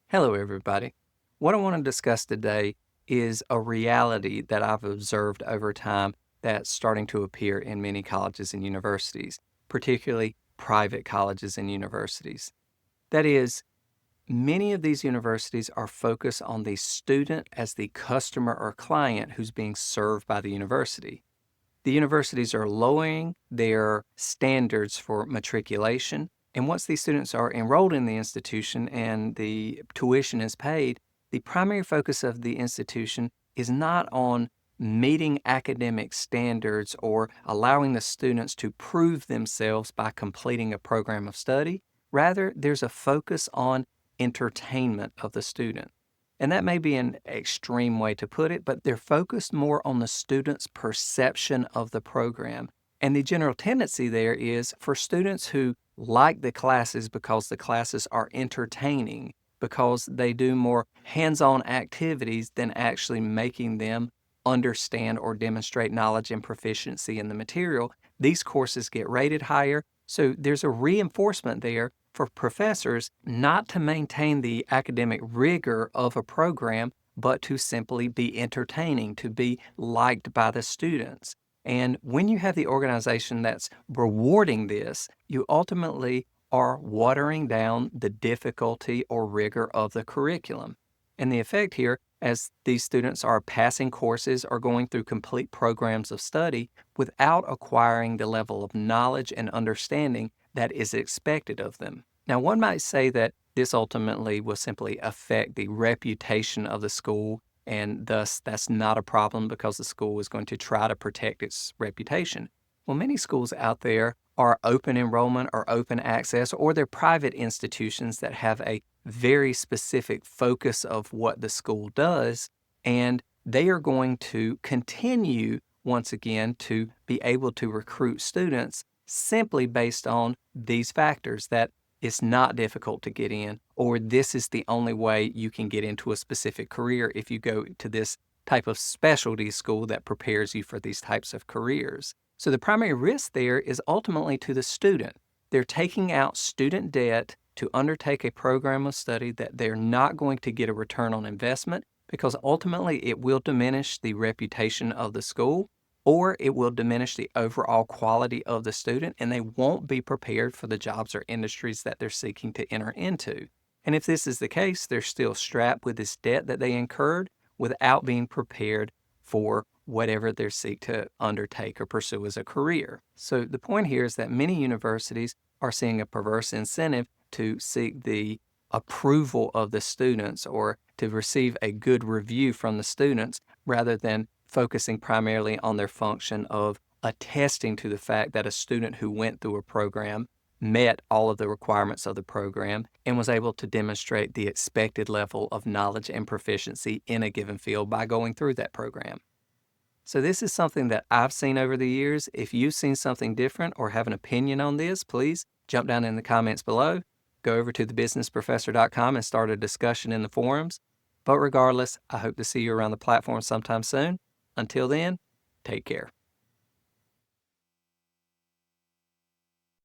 Hello, everybody. What I want to discuss today is a reality that I've observed over time that's starting to appear in many colleges and universities, particularly private colleges and universities. That is, many of these universities are focused on the student as the customer or client who's being served by the university. The universities are lowering their standards for matriculation. And once these students are enrolled in the institution and the tuition is paid, the primary focus of the institution is not on meeting academic standards or allowing the students to prove themselves by completing a program of study. Rather, there's a focus on entertainment of the student. And that may be an extreme way to put it, but they're focused more on the student's perception of the program. And the general tendency there is for students who like the classes because the classes are entertaining, because they do more hands-on activities than actually making them understand or demonstrate knowledge and proficiency in the material, these courses get rated higher. So there's a reinforcement there for professors not to maintain the academic rigor of a program, but to simply be entertaining, to be liked by the students. And when you have the organization that's rewarding this, you ultimately are watering down the difficulty or rigor of the curriculum. And the effect here, as these students are passing courses or going through complete programs of study without acquiring the level of knowledge and understanding that is expected of them. Now, one might say that this ultimately will simply affect the reputation of the school, and thus that's not a problem because the school is going to try to protect its reputation. Well, many schools out there are open enrollment or open access, or they're private institutions that have a very specific focus of what the school does, and they are going to continue, once again, to be able to recruit students simply based on these factors that it's not difficult to get in, or this is the only way you can get into a specific career if you go to this type of specialty school that prepares you for these types of careers. So the primary risk there is ultimately to the student. They're taking out student debt to undertake a program of study that they're not going to get a return on investment because ultimately it will diminish the reputation of the school, or it will diminish the overall quality of the student, and they won't be prepared for the jobs or industries that they're seeking to enter into. And if this is the case, they're still strapped with this debt that they incurred without being prepared for whatever they seek to undertake or pursue as a career. So the point here is that many universities are seeing a perverse incentive to seek the approval of the students or to receive a good review from the students rather than focusing primarily on their function of attesting to the fact that a student who went through a program met all of the requirements of the program and was able to demonstrate the expected level of knowledge and proficiency in a given field by going through that program. So this is something that I've seen over the years. If you've seen something different or have an opinion on this, please jump down in the comments below. Go over to thebusinessprofessor.com and start a discussion in the forums. But regardless, I hope to see you around the platform sometime soon. Until then, take care.